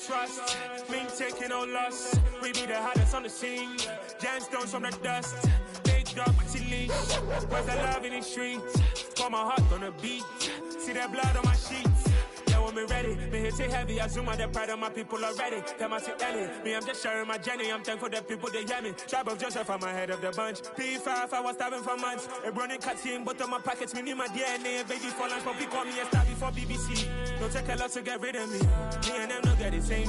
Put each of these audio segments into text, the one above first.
trust. Me taking no loss. We be the hottest on the scene. Gemstones from the dust. Big dog, leash. Where's the love in the streets? Pour my heart on the beat. See that blood on my sheets. Yeah, when me ready, me hit it heavy. I zoom out the pride of my people already. Tell my Ellie, me I'm just sharing my journey. I'm thankful that people they hear me. Tribe of Joseph, I'm ahead of the bunch. P5, I was starving for months. A running cutscene, but on my pockets, me need my DNA. Baby for lunch, but we call me a star before BBC. Don't take a lot to get rid of me. Me and them don't get the same.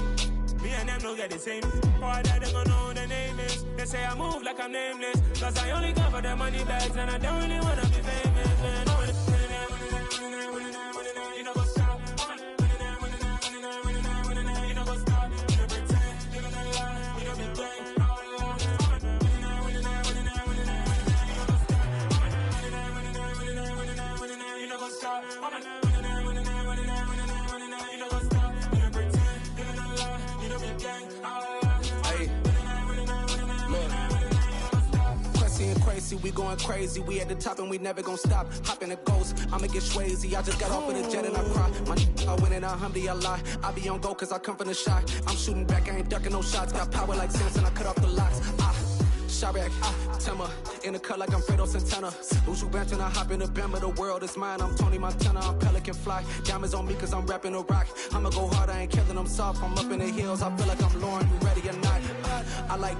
Me and them don't get the same. Boy, that they gonna know who the name is. They say I move like I'm nameless. Cause I only cover the money bags and I don't really wanna be famous, man. You know what's up? You know what's up? You know pretend, you know lie, you know be gang. You know what's up? We going crazy, we at the top and we never gonna stop. Hop in a ghost, I'ma get swayzy. I just got off of the jet and I cry. I win it, I lie. I be on go cause I come from the shot. I'm shooting back, I ain't ducking no shots. Got power like Samson, I cut off the locks. Shabak, Timmer, in the cut like I'm Fredo Santana. Who's you benching? I hop in the Bama, the world is mine. I'm Tony Montana, I'm Pelican Fly. Diamonds on me cause I'm rapping a rock. I'ma go hard, I ain't killing them soft. I'm up in the hills, I feel like I'm Lauren, you ready or not? I like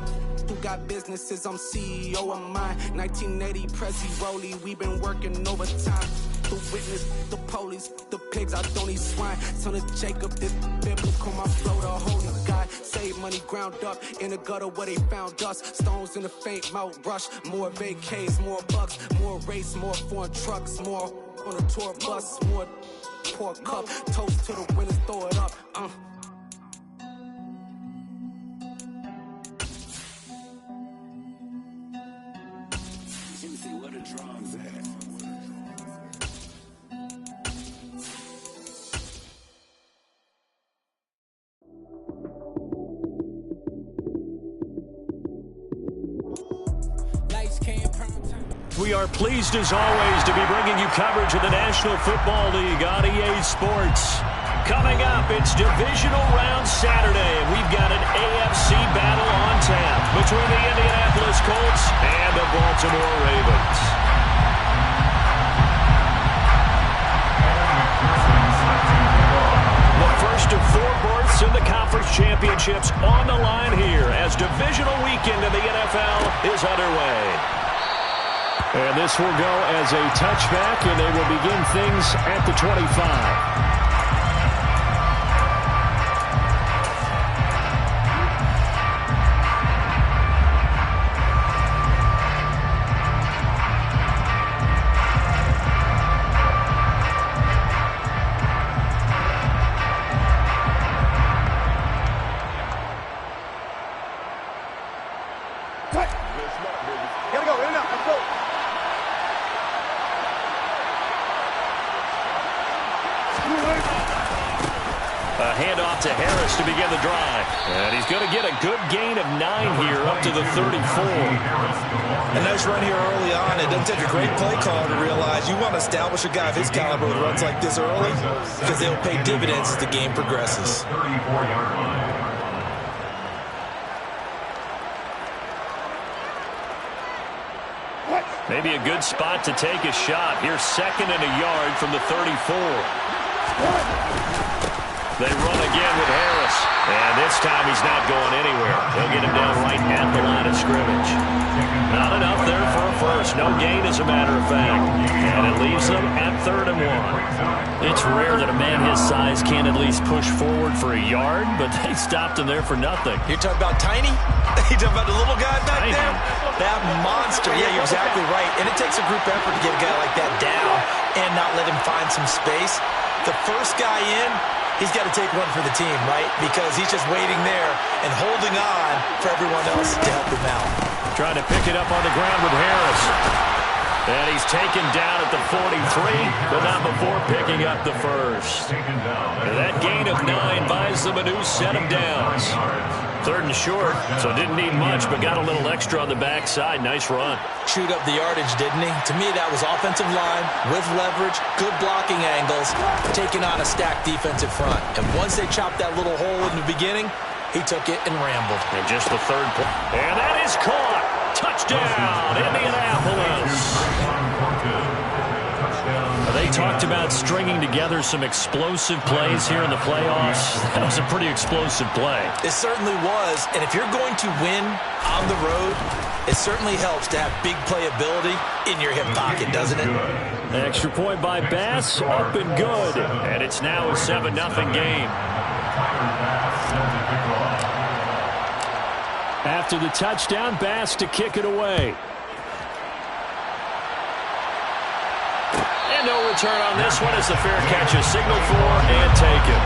who got businesses, I'm CEO of mine. 1980 Prezi Rolly, we been working overtime. The witness, the police, the pigs, I don't eat swine. Son of Jacob, this biblical, my flow, the holy God. Save money ground up in the gutter where they found us. Stones in the faint mouth rush. More vacays, more bucks, more race, more foreign trucks, more on a tour bus, more pour cup. Toast to the winners, throw it up. Where the drums at? We are pleased as always to be bringing you coverage of the National Football League on EA Sports. Coming up, it's Divisional Round Saturday, and we've got an AFC battle on tap between the Indianapolis Colts and the Baltimore Ravens. The first of 4 berths in the conference championships on the line here as divisional weekend in the NFL is underway. And this will go as a touchback, and they will begin things at the 25. A handoff to Harris to begin the drive. And he's going to get a good gain of 9 here up to the 34. A nice run here early on. It doesn't take a great play call to realize you want to establish a guy of his caliber with runs like this early because they'll pay dividends as the game progresses. Maybe a good spot to take a shot. Here's 2nd and a yard from the 34. They run again with Harris. And this time he's not going anywhere. They'll get him down right at the line of scrimmage. Not enough there for a first. No gain, as a matter of fact. And it leaves them at 3rd and 1. It's rare that a man his size can't at least push forward for a yard, but they stopped him there for nothing. You're talking about Tiny? You're talking about the little guy back there? That monster. Yeah, you're exactly right. And it takes a group effort to get a guy like that down and not let him find some space. The first guy in, he's got to take one for the team, right? Because he's just waiting there and holding on for everyone else to help him out. Trying to pick it up on the ground with Harris. And he's taken down at the 43, but not before picking up the first. And that gain of 9 buys them a new set of downs. 3rd and short, so didn't need much, but got a little extra on the backside. Nice run. Chewed up the yardage, didn't he? To me, that was offensive line with leverage, good blocking angles, taking on a stacked defensive front. And once they chopped that little hole in the beginning, he took it and rambled. And just the 3rd play. And that is caught. Touchdown, Indianapolis. They talked about stringing together some explosive plays here in the playoffs. That was a pretty explosive play. It certainly was. And if you're going to win on the road, it certainly helps to have big playability in your hip pocket, doesn't it? An extra point by Bass, up and good. And it's now a 7-0 game. After the touchdown, Bass to kick it away. And no return on this one as the fair catch is signaled for and taken.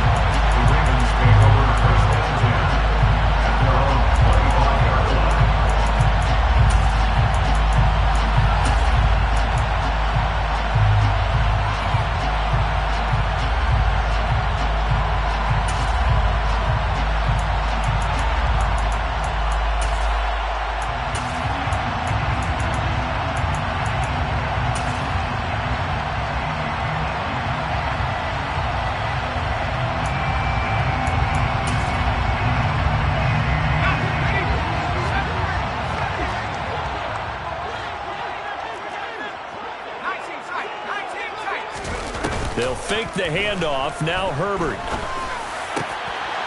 They'll fake the handoff. Now Herbert.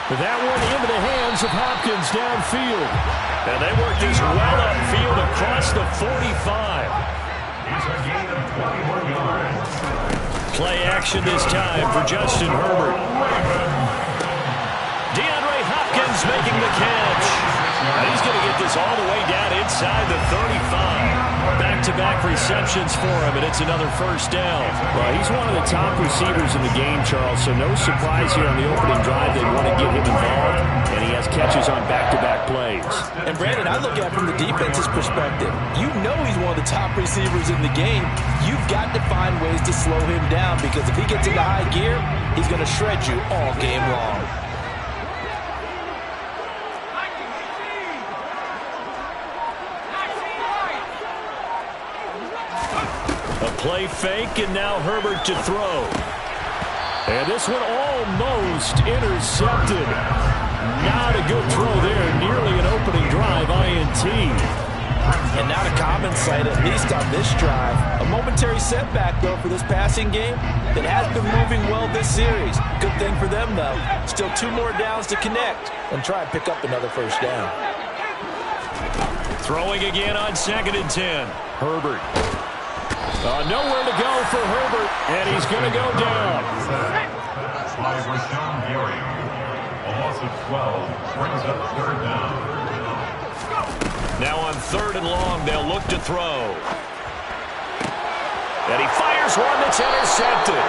That one into the hands of Hopkins downfield. And they work this well upfield across the 45. Play action this time for Justin Herbert. DeAndre Hopkins making the catch. And he's going to get this all the way down inside the 35. Back-to-back receptions for him, and it's another first down. Well, he's one of the top receivers in the game, Charles, so no surprise here on the opening drive. They want to get him involved, and he has catches on back-to-back plays. And, Brandon, I look at it from the defense's perspective. You know he's one of the top receivers in the game. You've got to find ways to slow him down because if he gets into high gear, he's going to shred you all game long. Play fake, and now Herbert to throw. And this one almost intercepted. Not a good throw there. Nearly an opening drive, INT. And not a common sight, at least on this drive. A momentary setback, though, for this passing game that has been moving well this series. Good thing for them, though. Still 2 more downs to connect and try and pick up another first down. Throwing again on 2nd and 10. Herbert. Nowhere to go for Herbert, and he's going to go down. By Rashawn Gary. A loss of 12 brings up 3rd down. Now on 3rd and long, they'll look to throw. And he fires one that's intercepted.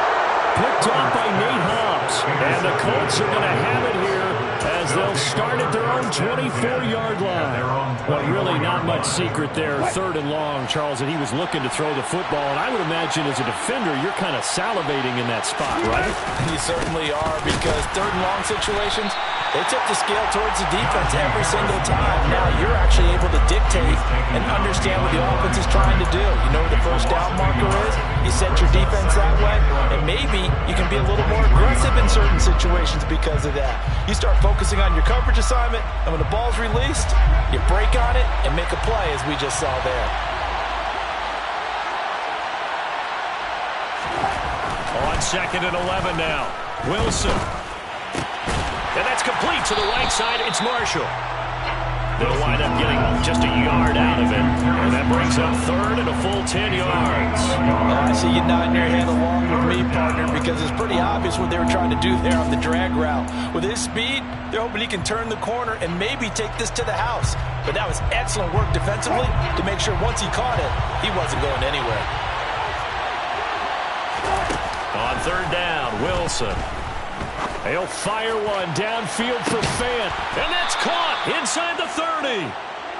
Picked off by Nate Hobbs. And the Colts are going to have it here as they'll start at their own 24-yard line. But really not much secret there. 3rd and long, Charles, and he was looking to throw the football. And I would imagine as a defender, you're kind of salivating in that spot, right? You certainly are, because 3rd and long situations, they tip the scale towards the defense every single time. Now you're actually able to dictate and understand what the offense is trying to do. You know where the first down marker is. You set your defense that way, and maybe you can be a little more aggressive in certain situations because of that. You start focusing on your coverage assignment, and when the ball's released, you break on it and make a play, as we just saw there. On 2nd and 11 now. Wilson. And that's complete to the right side. It's Marshall. They'll wind up getting just a yard out of it. And that brings up 3rd and a full 10 yards. I see you nodding your head along with me, partner, because it's pretty obvious what they were trying to do there on the drag route. With his speed, they're hoping he can turn the corner and maybe take this to the house. But that was excellent work defensively to make sure once he caught it, he wasn't going anywhere. On 3rd down, Wilson. He'll fire one downfield for Fant. And that's caught inside the 30.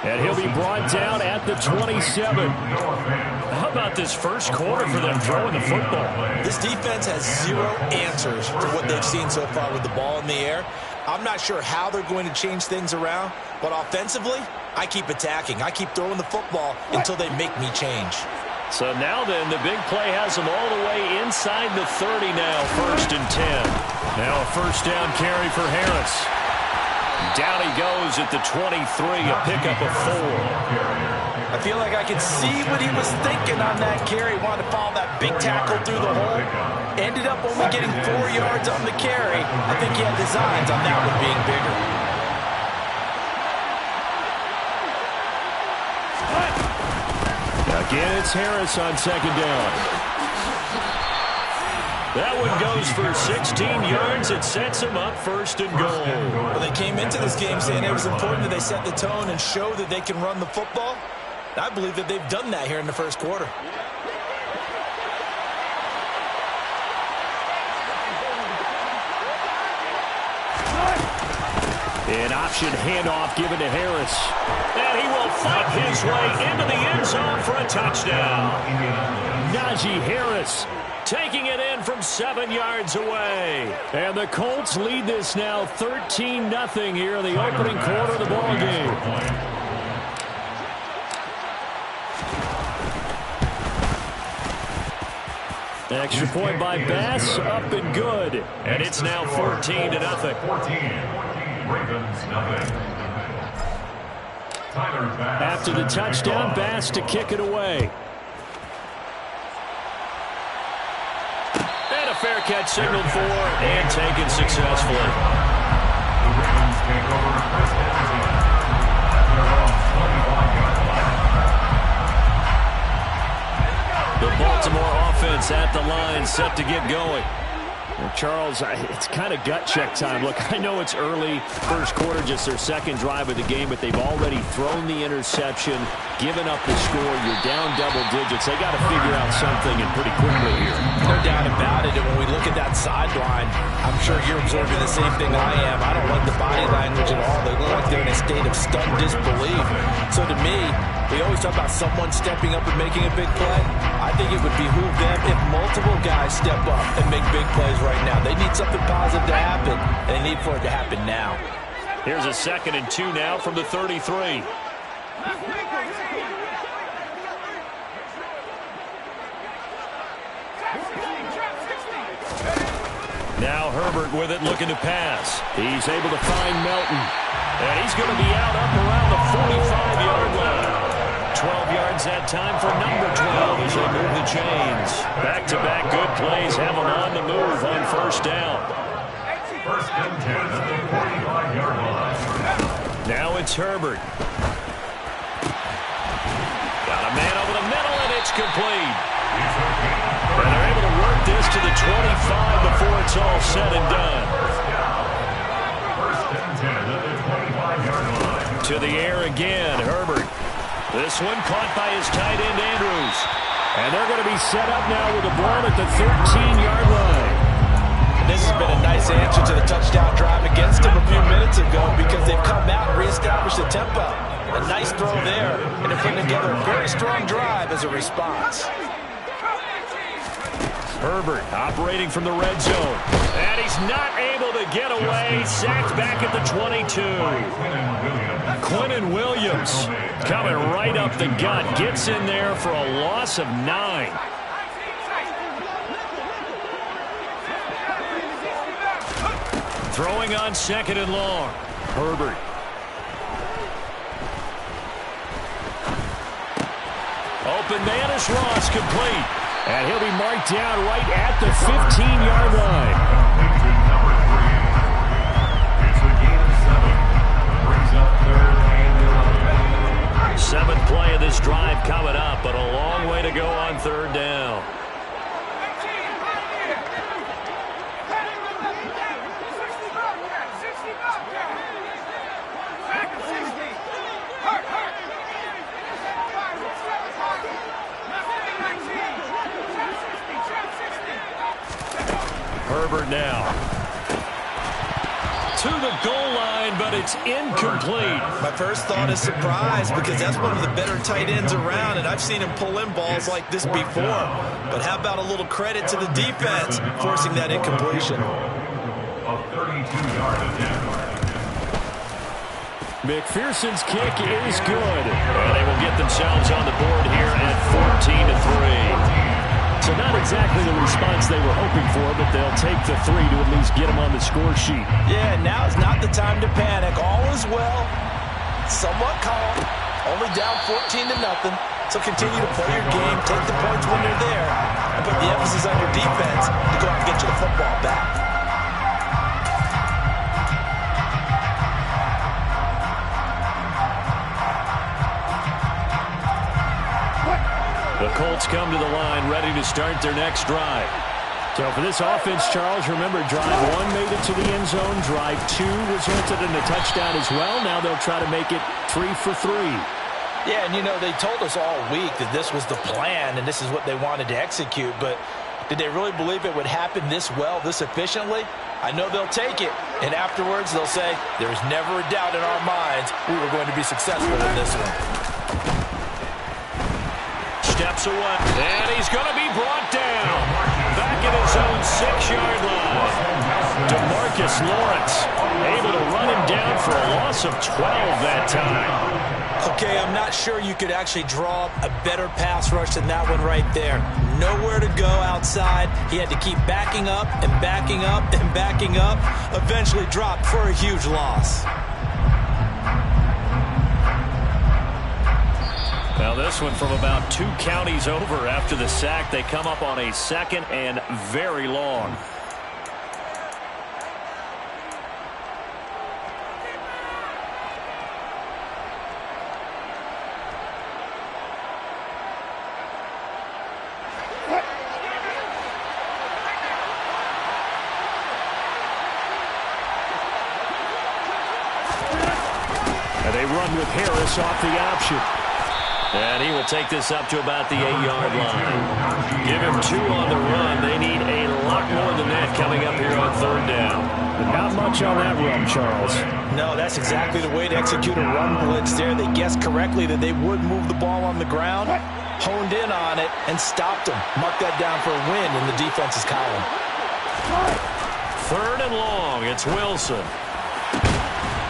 And he'll be brought down at the 27. How about this first quarter for them throwing the football? This defense has 0 answers to what they've seen so far with the ball in the air. I'm not sure how they're going to change things around, but offensively, I keep attacking. I keep throwing the football until they make me change. So now then, the big play has them all the way inside the 30 now, 1st and 10. Now a first down carry for Harris. Down he goes at the 23, a pickup of 4. I feel like I could see what he was thinking on that carry. Wanted to follow that big tackle through the hole. Ended up only getting 4 yards on the carry. I think he had designs on that one being bigger. Again, it's Harris on 2nd down. That one goes for 16 yards. It sets him up 1st and goal. Well, they came into this game saying it was important that they set the tone and show that they can run the football. I believe that they've done that here in the 1st quarter. An option handoff given to Harris. And he will fight his way into the end zone for a touchdown. Najee Harris taking it in from 7 yards away. And the Colts lead this now 13-0 here in the opening quarter of the ball game. Extra point by Bass, up and good. And it's now 14-0. 14. Ravens, nothing. After the touchdown, Bass to kick it away. And a fair catch signaled for and taken successfully. The Ravens take over first and 10 at their own 25-yard line. The Baltimore offense at the line, set to get going. Well, Charles, it's kind of gut check time. Look, I know it's early, 1st quarter, just their 2nd drive of the game, but they've already thrown the interception, given up the score. You're down double digits. They got to figure out something, and pretty quickly here. No doubt about it. And when we look at that sideline, I'm sure you're absorbing the same thing I am. I don't like the body language at all. They look like they're in a state of stunned disbelief. So to me, we always talk about someone stepping up and making a big play. I think it would behoove them if multiple guys step up and make big plays right now. They need something positive to happen, and they need for it to happen now. Here's a 2nd and 2 now from the 33. Now Herbert with it, looking to pass. He's able to find Melton. And he's going to be out up around the 45-yard line. 12 yards that time for number 12 as they move the chains. Back-to-back good plays have them on the move on 1st down. 1st and 10 at the 45-yard line. Now it's Herbert. Got a man over the middle, and it's complete. And they're able to work this to the 25 before it's all said and done. 1st and 10 at the 25-yard line. To the air again, Herbert. This one caught by his tight end, Andrews. And they're going to be set up now with the ball at the 13-yard line. And this has been a nice answer to the touchdown drive against them a few minutes ago because they've come out and reestablished the tempo. A nice throw there, and they're putting together a very strong drive as a response. Herbert operating from the red zone. And he's not able to get away. Sacked back at the 22. Quinnen Williams coming right up the gut. Gets in there for a loss of 9. Throwing on 2nd and long. Herbert. Open man is Ross, complete. And he'll be marked down right at the 15-yard line. Number 3. It's a gain of 7. Brings up 3rd and 11. 7th play of this drive coming up, but a long way to go on 3rd down. Herbert now to the goal line, but it's incomplete. My first thought is surprise because that's one of the better tight ends around, and I've seen him pull in balls like this before. But how about a little credit to the defense forcing that incompletion? A 32-yard attempt. McPherson's kick is good. And they will get themselves on the board here at 14-3. So not exactly the response they were hoping for, but they'll take the 3 to at least get them on the score sheet. Yeah, now is not the time to panic. All is well. Somewhat calm. Only down 14-0. So continue to play your game, take the points when they're there, and put the emphasis on your defense to go out and get you the football back. The Colts come to the line, ready to start their next drive. So for this offense, Charles, remember, drive 1 made it to the end zone. Drive 2 resulted in a touchdown as well. Now they'll try to make it 3 for 3. Yeah, and you know, they told us all week that this was the plan and this is what they wanted to execute, but did they really believe it would happen this well, this efficiently? I know they'll take it, and afterwards they'll say, there's never a doubt in our minds we were going to be successful in this one. Steps away, and he's going to be brought down. Back at his own 6-yard line. DeMarcus Lawrence able to run him down for a loss of 12 that time. Okay, I'm not sure you could actually draw up a better pass rush than that one right there. Nowhere to go outside. He had to keep backing up and backing up and backing up. Eventually dropped for a huge loss. Now this one from about 2 counties over after the sack. They come up on a 2nd and very long. And they run with Harris off the option. And he will take this up to about the 8-yard line. Give him 2 on the run. They need a lot more than that coming up here on 3rd down. But not much on that run, Charles. No, that's exactly the way to execute a run blitz there. They guessed correctly that they would move the ball on the ground, honed in on it, and stopped them. Marked that down for a win in the defense's column. 3rd and long. It's Wilson.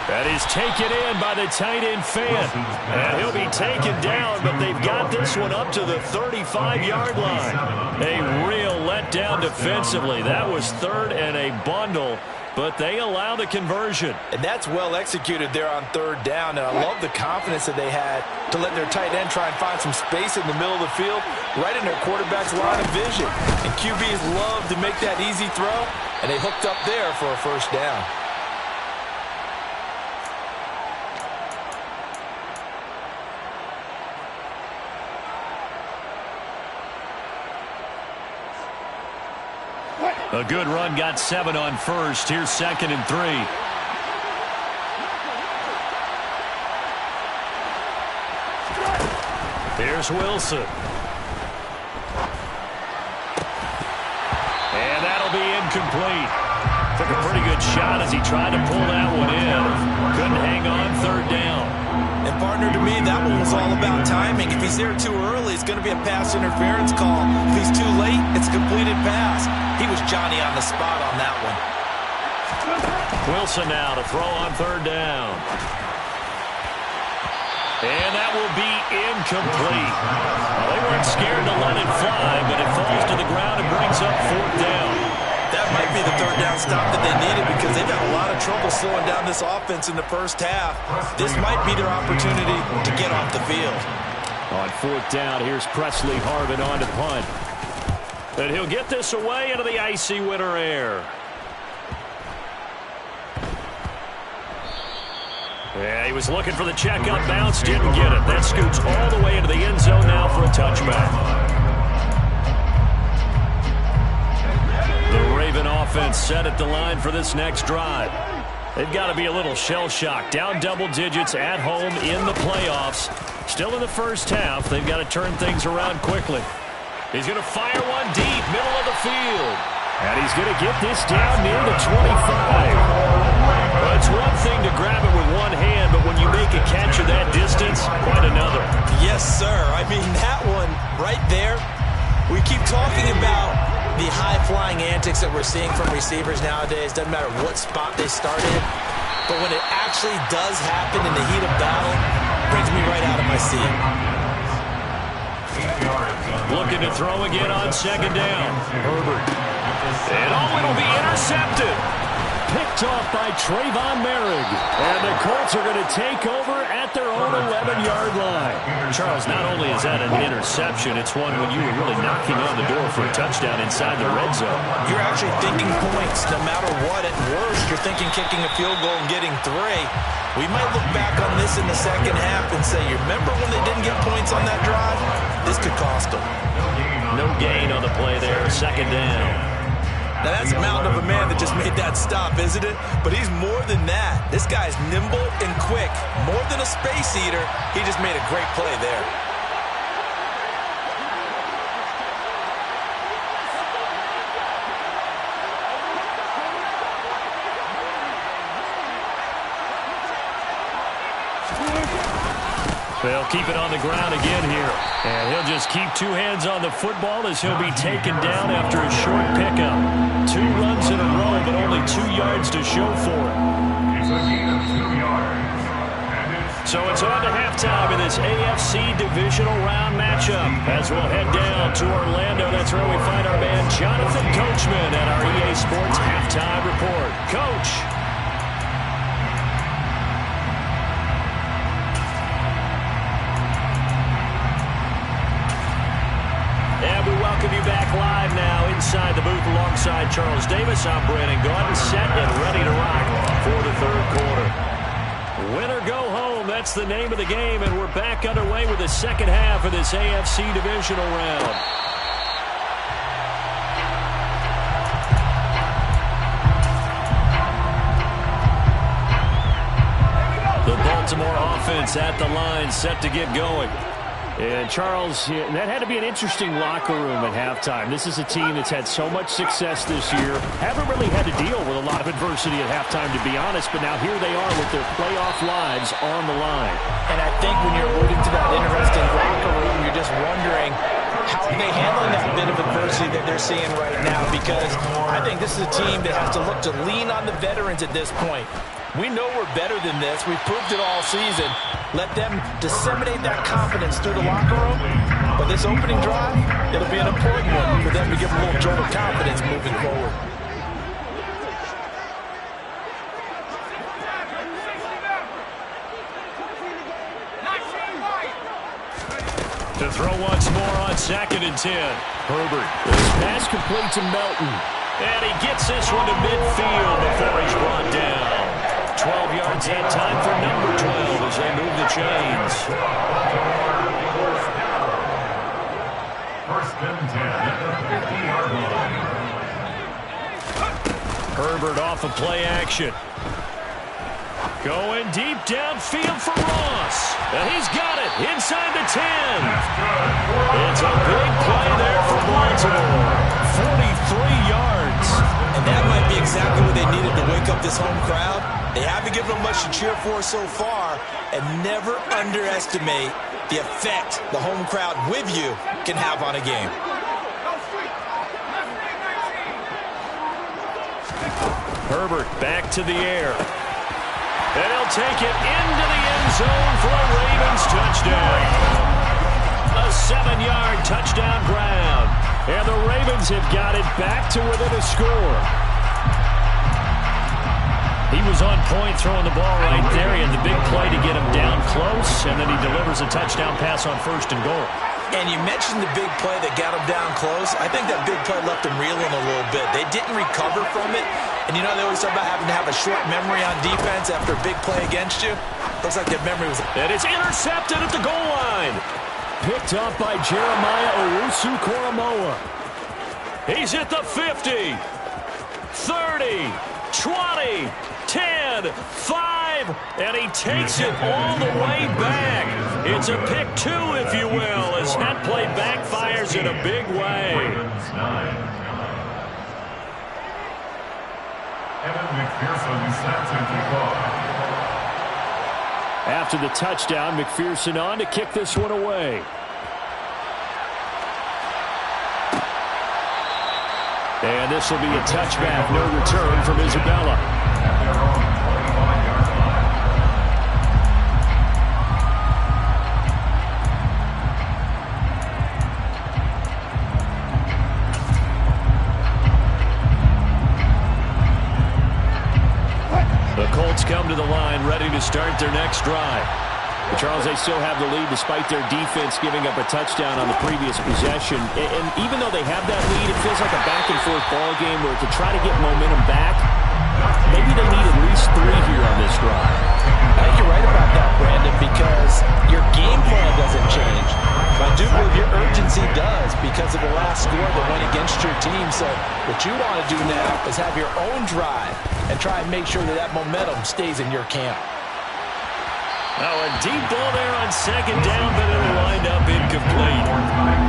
That is taken in by the tight end Fant. And he'll be taken down, but they've got this one up to the 35-yard line. A real letdown defensively. That was 3rd and a bundle, but they allow the conversion. And that's well executed there on 3rd down, and I love the confidence that they had to let their tight end try and find some space in the middle of the field, right in their quarterback's line of vision. And QBs love to make that easy throw, and they hooked up there for a 1st down. A good run, got 7 on 1st. Here's 2nd and 3. Here's Wilson. And that'll be incomplete. Took a pretty good shot as he tried to pull that one in. Couldn't hang on 3rd down. And partner, to me, that one was all about timing. If he's there too early, it's going to be a pass interference call. If he's too late, it's a completed pass. He was Johnny on the spot on that one. Wilson now to throw on 3rd down. And that will be incomplete. Well, they weren't scared to let it fly, but it falls to the ground and brings up 4th down. That might be the 3rd down stop that they needed because they've had a lot of trouble slowing down this offense in the 1st half. This might be their opportunity to get off the field. On 4th down, here's Presley Harvin on to punt. And he'll get this away into the icy winter air. Yeah, he was looking for the check-up bounce, didn't get it. That scoots all the way into the end zone now for a touchback. The Raven offense set at the line for this next drive. They've got to be a little shell-shocked. Down double digits at home in the playoffs. Still in the 1st half. They've got to turn things around quickly. He's going to fire one deep, middle of the field. And he's going to get this down near the 25. Well, it's one thing to grab it with one hand, but when you make a catch of that distance, quite another. Yes, sir. I mean, that one right there, we keep talking about the high-flying antics that we're seeing from receivers nowadays. Doesn't matter what spot they start in. but when it actually does happen in the heat of battle, it brings me right out of my seat. Looking to throw again on second down. Herbert. And it'll be intercepted. Picked off by Trayvon Merrick. And the Colts are going to take over at their own 11-yard line. Charles, not only is that an interception, it's one when you were really knocking on the door for a touchdown inside the red zone. You're actually thinking points no matter what. At worst, you're thinking kicking a field goal and getting 3. We might look back on this in the second half and say, you remember when they didn't get points on that drive? This could cost them. No gain on the play there. Second down. Now, that's a mountain of a man that just made that stop, isn't it? But he's more than that. This guy's nimble and quick. More than a space eater, he just made a great play there. They'll keep it on the ground again here. And he'll just keep 2 hands on the football as he'll be taken down after a short pickup. 2 runs in a row, but only 2 yards to show for it. It's a gain of 2 yards. So it's on to halftime in this AFC divisional round matchup. As we'll head down to Orlando, that's where we find our man Jonathan Coachman at our EA Sports Halftime Report. Coach. Welcome you back live now inside the booth alongside Charles Davis. I'm Brandon Gaudin, set and ready to rock for the third quarter. Win or go home, that's the name of the game, and we're back underway with the second half of this AFC divisional round. The Baltimore offense at the line, set to get going. And, Charles, that had to be an interesting locker room at halftime. This is a team that's had so much success this year. Haven't really had to deal with a lot of adversity at halftime, to be honest, but now here they are with their playoff lives on the line. And I think when you're alluding to that interesting locker room, you're just wondering how are they handling that bit of adversity that they're seeing right now, because I think this is a team that has to look to lean on the veterans at this point. We know we're better than this. We've proved it all season. Let them disseminate that confidence through the locker room. But this opening drive, it'll be an important one for them to give a little jolt of confidence moving forward. To throw once more on 2nd and 10. Herbert. This pass complete to Melton. And he gets this one to midfield before he's brought down. 12 yards that time for number 12 as they move the chains. First and 10 at the 50-yard line. Herbert off of play action. Going deep downfield for Ross. And he's got it inside the 10. It's a big play there for Baltimore. 43 yards. And that might be exactly what they needed to wake up this home crowd. They haven't given them much to cheer for so far, and never underestimate the effect the home crowd with you can have on a game. Herbert back to the air. And he'll take it into the end zone for a Ravens touchdown. A 7-yard touchdown ground. And the Ravens have got it back to within a score. He was on point throwing the ball right there. He had the big play to get him down close, and then he delivers a touchdown pass on 1st and goal. And you mentioned the big play that got him down close. I think that big play left him reeling a little bit. They didn't recover from it. And you know they always talk about having to have a short memory on defense after a big play against you. Looks like their memory was... And it's intercepted at the goal line. Picked up by Jeremiah Owusu-Koramoah. He's at the 50, 30, 20, 10, 5, and he takes it all the way back. It's a pick 2, if you will, as that play backfires in a big way. After the touchdown, McPherson on to kick this one away. And this will be a touchback, no return from Isabella. start their next drive. But Charles, they still have the lead despite their defense giving up a touchdown on the previous possession. And even though they have that lead, it feels like a back-and-forth ball game where to try to get momentum back, maybe they need at least 3 here on this drive. I think you're right about that, Brandon, because your game plan doesn't change. But I do believe your urgency does because of the last score that went against your team. So what you want to do now is have your own drive and try and make sure that that momentum stays in your camp. Oh, a deep ball there on second down, but it'll wind up incomplete.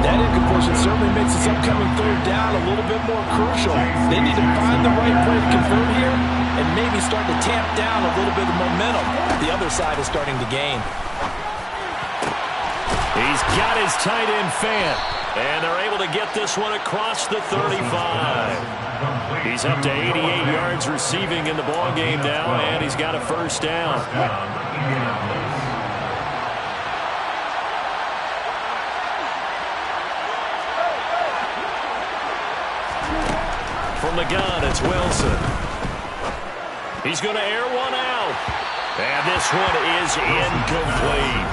That incompletion certainly makes this upcoming third down a little bit more crucial. They need to find the right play to convert here and maybe start to tamp down a little bit of momentum. The other side is starting to gain. He's got his tight end Fant, and they're able to get this one across the 35. He's up to 88 yards receiving in the ball game now, and he's got a first down. From the gun, it's Wilson. He's going to air one out. And this one is incomplete.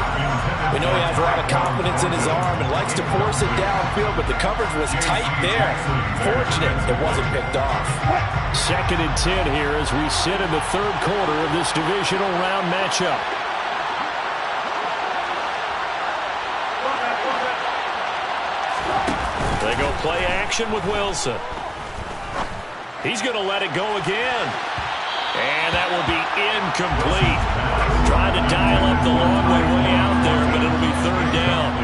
We know he has a lot of confidence in his arm and likes to force it downfield, but the coverage was tight there. Fortunate it wasn't picked off. 2nd and 10 here as we sit in the third quarter of this divisional round matchup. They go play action with Wilson. He's going to let it go again. And that will be incomplete. Trying to dial up the long way out there, but it'll be third down.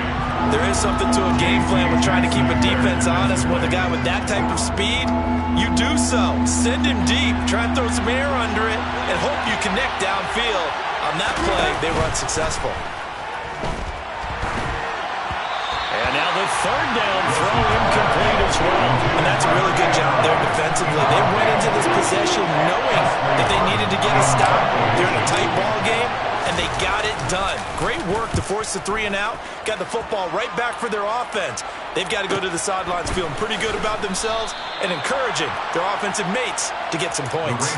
There is something to a game plan with trying to keep a defense honest. When a guy with that type of speed, you do so. Send him deep. Try and throw some air under it and hope you connect downfield. On that play, they were unsuccessful. And now the third down throw incomplete as well. And that's a really good job there defensively. They went into this possession knowing that they needed to get a stop. They're in a tight ball game, and they got it done. Great work to force the 3 and out. Got the football right back for their offense. They've got to go to the sidelines feeling pretty good about themselves and encouraging their offensive mates to get some points.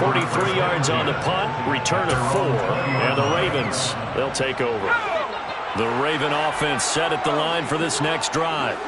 43 yards on the punt, return of 4, and the Ravens, they'll take over. The Raven offense set at the line for this next drive.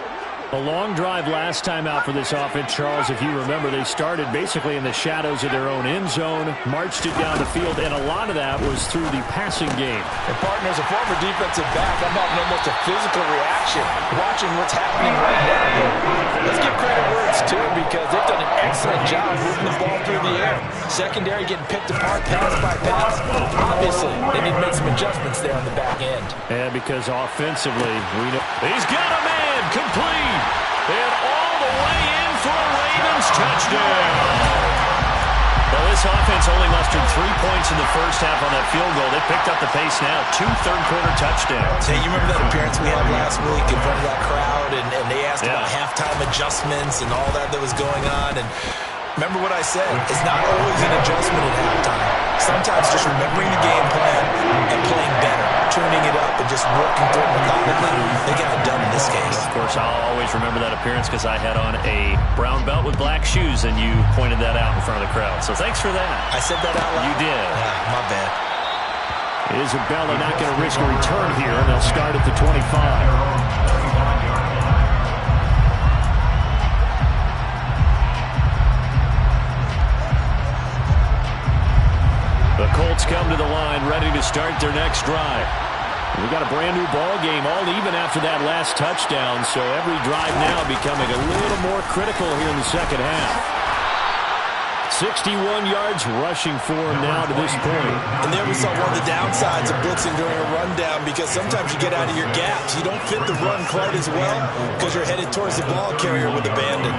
A long drive last time out for this offense, Charles. If you remember, they started basically in the shadows of their own end zone, marched it down the field, and a lot of that was through the passing game. And partner, as a former defensive back, I'm having almost a physical reaction watching what's happening right now. Let's give credit where it's due because they've done an excellent job moving the ball through the air. Secondary getting picked apart pass by pass. Obviously, they need to make some adjustments there on the back end. Yeah, because offensively, we know he's got a man complete. And all the way in for a Ravens touchdown. Well, this offense only mustered 3 points in the first half on that field goal. They picked up the pace now. 2 third-quarter touchdowns. Hey, you remember that appearance we had last week in front of that crowd, and they asked about halftime adjustments and all that was going on. And remember what I said. It's not always an adjustment at halftime. Sometimes just remembering the game plan and playing better, tuning it up and just working through it methodically. They got it done in this case. Of course, I'll always remember that appearance because I had on a brown belt with black shoes, and you pointed that out in front of the crowd. So thanks for that. I said that out loud? You did. Yeah, my bad. Isabella not going to risk a return here, and they'll start at the 25. The Colts come to the line, ready to start their next drive. We got a brand new ball game, all even after that last touchdown, so every drive now becoming a little more critical here in the second half. 61 yards rushing for him now to this point. And there we saw one of the downsides of blitzing during a rundown because sometimes you get out of your gaps. You don't fit the run quite as well because you're headed towards the ball carrier with abandon.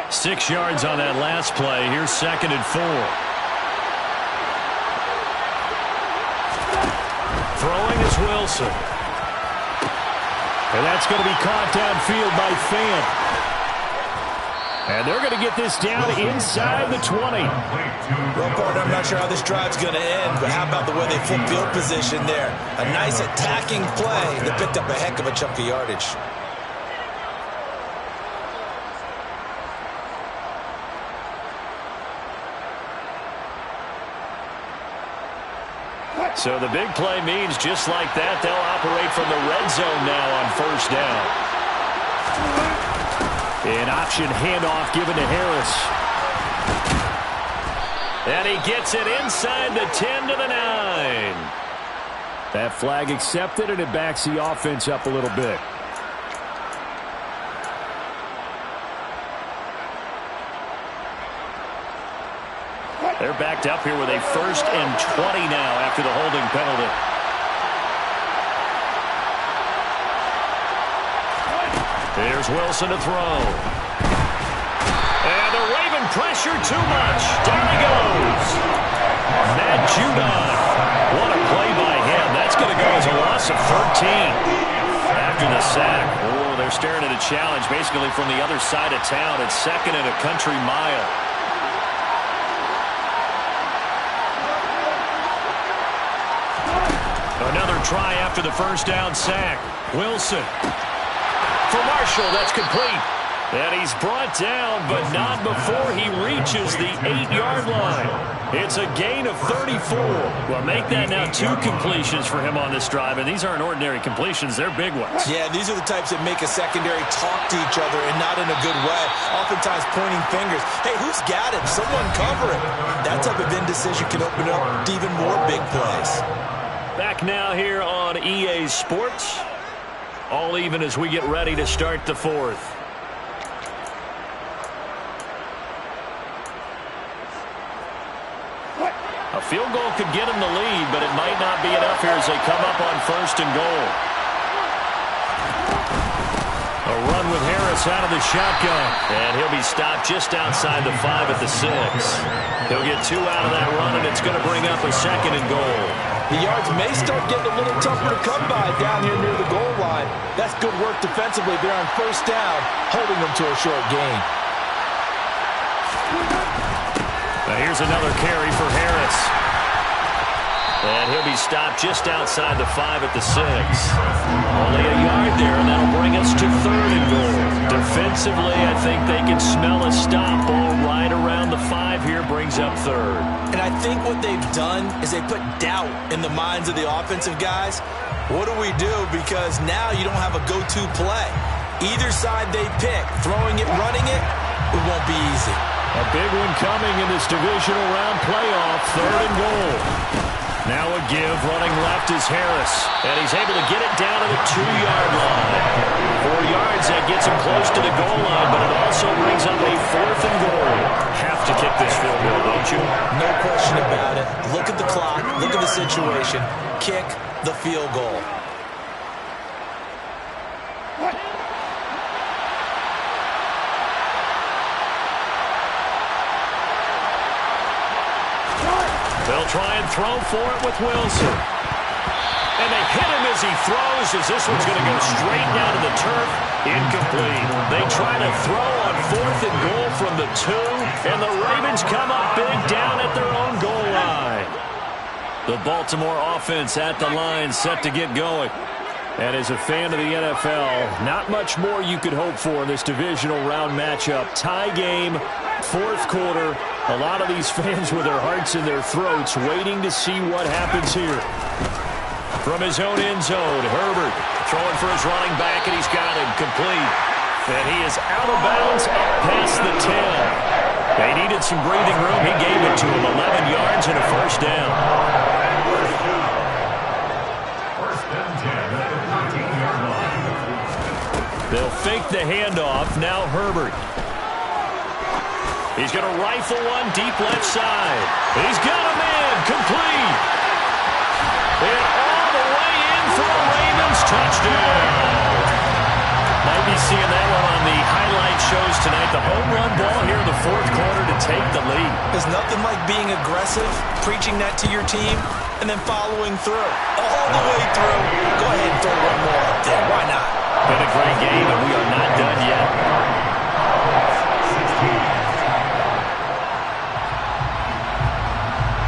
6 yards on that last play. Here's 2nd and 4. Throwing is Wilson. And that's going to be caught downfield by Fant. And they're going to get this down inside the 20. Well, partner, I'm not sure how this drive's going to end, but how about the way they flip field position there? A nice attacking play that picked up a heck of a chunk of yardage. So the big play means just like that, they'll operate from the red zone now on first down. An option handoff given to Harris. And he gets it inside the 10 to the 9. That flag accepted, and it backs the offense up a little bit. They're backed up here with a 1st and 20 now after the holding penalty. Here's Wilson to throw. And the Raven pressure too much. Down he goes. Matt Judon. What a play by him. That's going to go as a loss of 13 after the sack. Oh, they're staring at a challenge basically from the other side of town. It's 2nd and a country mile. Another try after the first down sack. Wilson. For Marshall, that's complete. And he's brought down, but not before he reaches the 8-yard line. It's a gain of 34. Well, make that now 2 completions for him on this drive, and these aren't ordinary completions. They're big ones. Yeah, these are the types that make a secondary talk to each other and not in a good way. Oftentimes pointing fingers. Hey, who's got it? Someone cover it. That type of indecision can open up even more big plays. Back now here on EA Sports. All even as we get ready to start the 4th. A field goal could get him the lead, but it might not be enough here as they come up on 1st and goal. A run with Harris out of the shotgun. And he'll be stopped just outside the 5 at the 6. He'll get 2 out of that run, and it's going to bring up a 2nd and goal. The yards may start getting a little tougher to come by down here near the goal line. That's good work defensively there on 1st down, holding them to a short gain. Now here's another carry for Harris. And he'll be stopped just outside the 5 at the 6. Only a yard there, and that'll bring us to 3rd and goal. Defensively, I think they can smell a stop ball right around the 5 here, brings up 3rd. And I think what they've done is they put doubt in the minds of the offensive guys. What do we do? Because now you don't have a go-to play. Either side they pick, throwing it, running it, it won't be easy. A big one coming in this divisional round playoff, 3rd and goal. Now a give, running left is Harris, and he's able to get it down to the 2-yard line. 4 yards, that gets him close to the goal line, but it also brings up a 4th and goal. Have to kick this field goal, don't you? No question about it. Look at the clock, look at the situation. Kick the field goal. They'll try and throw for it with Wilson. And they hit him as he throws, as this one's going to go straight down to the turf. Incomplete. They try to throw on 4th and goal from the 2, and the Ravens come up big down at their own goal line. The Baltimore offense at the line, set to get going. And as a fan of the NFL, not much more you could hope for in this divisional round matchup. Tie game, 4th quarter. A lot of these fans with their hearts in their throats waiting to see what happens here. From his own end zone, Herbert throwing for his running back, and he's got him complete. And he is out of bounds up past the 10. They needed some breathing room. He gave it to him. 11 yards and a 1st down. They'll fake the handoff. Now Herbert. He's going to rifle one deep left side. He's got a man complete. And all the way in for a Ravens touchdown. Might be seeing that one on the highlight shows tonight. The home run ball here in the 4th quarter to take the lead. There's nothing like being aggressive, preaching that to your team, and then following through. All the way through. Go ahead and throw one more up there. Why not? Been a great game, and we are not done yet.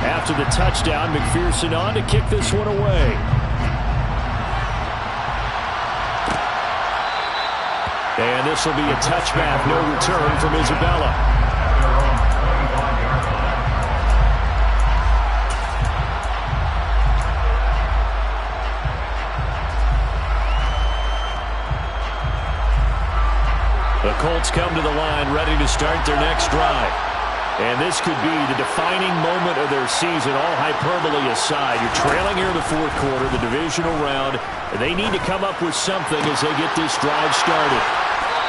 After the touchdown, McPherson on to kick this one away. And this will be a touchback, no return from Isabella. The Colts come to the line ready to start their next drive. And this could be the defining moment of their season, all hyperbole aside. You're trailing here in the fourth quarter, the divisional round. They need to come up with something as they get this drive started.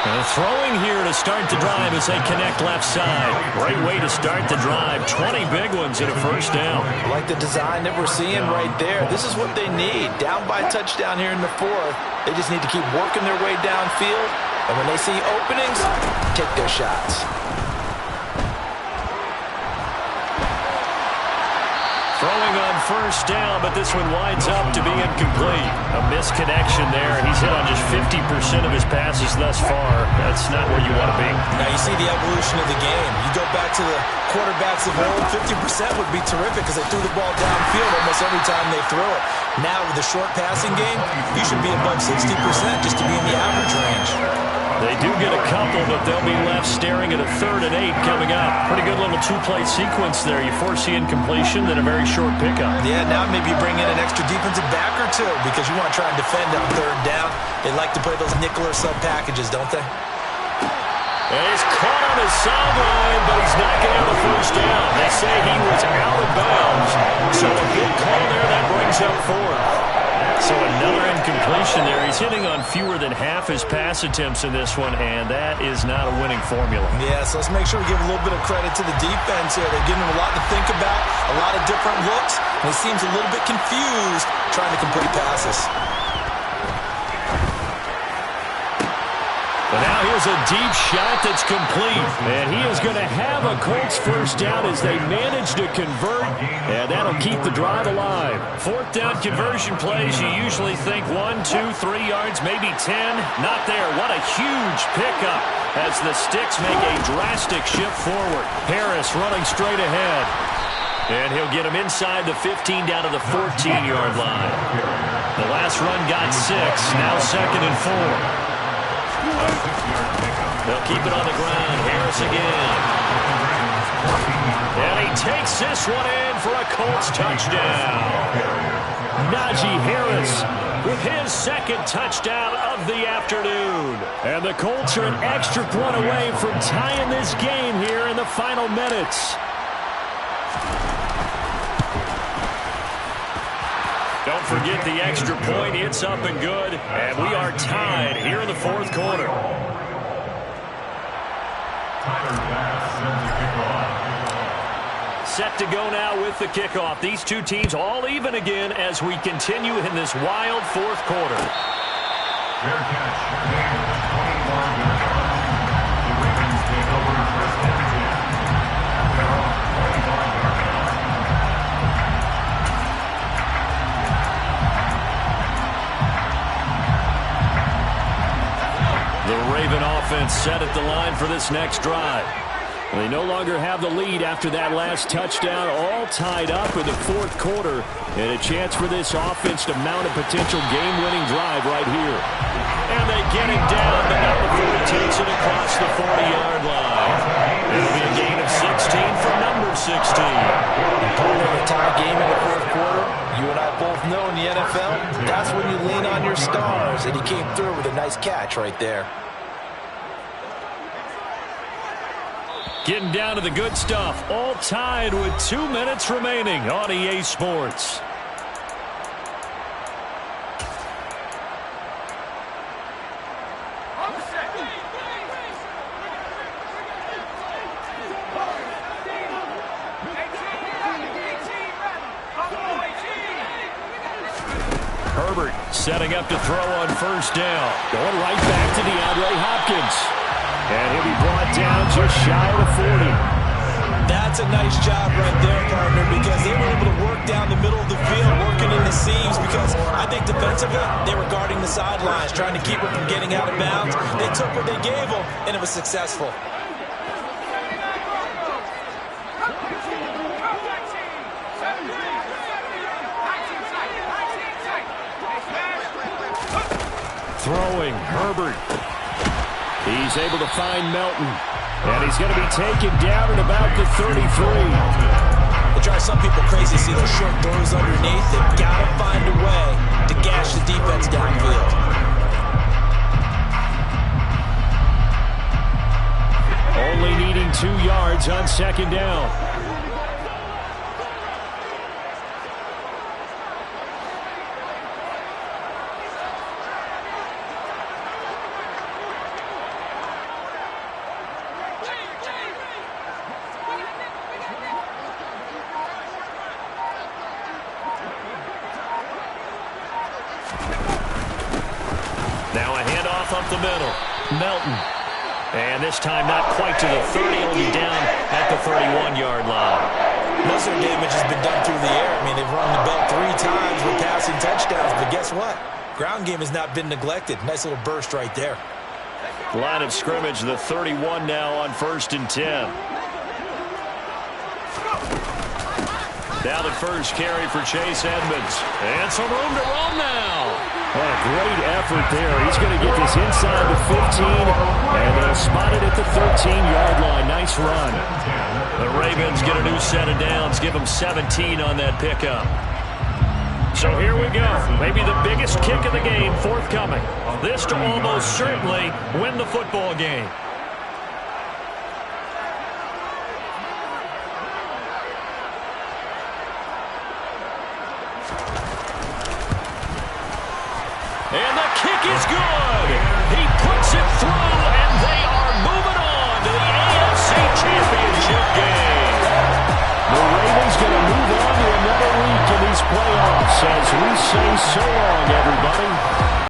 And throwing here to start the drive as they connect left side. Great way to start the drive. 20 big ones and a first down. I like the design that we're seeing right there. This is what they need. Down by a touchdown here in the fourth. They just need to keep working their way downfield. And when they see openings, take their shots. Throwing on first down, but this one winds up to be incomplete. A misconnection there. He's hit on just 50% of his passes thus far. That's not where you want to be. Now you see the evolution of the game. You go back to the quarterbacks of old, 50% would be terrific because they threw the ball downfield almost every time they throw it. Now with the short passing game, you should be above 60% just to be in the average range. They do get a couple, but they'll be left staring at a 3rd and 8 coming up. Pretty good little two-play sequence there. You force the incompletion, then a very short pickup. Yeah, now maybe you bring in an extra defensive back or two because you want to try and defend on 3rd down. They like to play those nickel or sub packages, don't they? And he's caught on his sideline, but he's not getting the first down. They say he was out of bounds. So a good call there, that brings up 4th. So another incompletion there. He's hitting on fewer than half his pass attempts in this one, and that is not a winning formula. Yeah, so let's make sure we give a little bit of credit to the defense here. They're giving him a lot to think about, a lot of different looks, and he seems a little bit confused trying to complete passes. But now here's a deep shot that's complete. And he is going to have a Colts first down as they manage to convert. And that'll keep the drive alive. 4th down conversion plays, you usually think 1, 2, 3 yards, maybe 10. Not there. What a huge pickup as the Sticks make a drastic shift forward. Harris running straight ahead. And he'll get him inside the 15 down to the 14-yard line. The last run got 6. Now 2nd and 4. They'll keep it on the ground. Harris again. And he takes this one in for a Colts touchdown. Najee Harris with his 2nd touchdown of the afternoon. And the Colts are an extra point away from tying this game here in the final minutes. Don't forget the extra point. It's up and good. And we are tied here in the 4th quarter. Set to go now with the kickoff. These two teams all even again as we continue in this wild 4th quarter. Fair catch. 21 yards. The Ravens take over first and 10. They're on 25-yard line. The Raven offense set at the line for this next drive. They no longer have the lead after that last touchdown, all tied up in the 4th quarter, and a chance for this offense to mount a potential game-winning drive right here. And they get him down, but now the 4 takes it across the 40-yard line. It'll be a gain of 16 for number 16. Part of a tie game in the 4th quarter, you and I both know in the NFL, that's when you lean on your stars, and he came through with a nice catch right there. Getting down to the good stuff, all tied with 2 minutes remaining on EA Sports. Herbert setting up to throw on first down. Going right back to DeAndre Hopkins. And he'll be brought down just shy of the 40. That's a nice job right there, partner, because they were able to work down the middle of the field, working in the seams, because I think defensively, they were guarding the sidelines, trying to keep him from getting out of bounds. They took what they gave him, and it was successful. Throwing, Herbert. He's able to find Melton. And he's going to be taken down at about the 33. They drive some people crazy to see those short throws underneath. They've got to find a way to gash the defense downfield. 2 yards on second down. Now a handoff up the middle. Melton. And this time not quite to the 30, only down at the 31-yard line. Most of the damage has been done through the air. I mean, they've rung the bell 3 times with passing touchdowns, but guess what? Ground game has not been neglected. Nice little burst right there. Line of scrimmage, the 31 now on 1st and 10. Now the first carry for Chase Edmonds. And some room to run now. What a great effort there. He's going to get this inside the 15, and they'll spot it at the 13-yard line. Nice run. The Ravens get a new set of downs, give them 17 on that pickup. So here we go. Maybe the biggest kick of the game forthcoming. This to almost certainly win the football game. And the kick is good. He puts it through, and they are moving on to the AFC Championship game. The Ravens going to move on to another week in these playoffs as we say so long, everybody.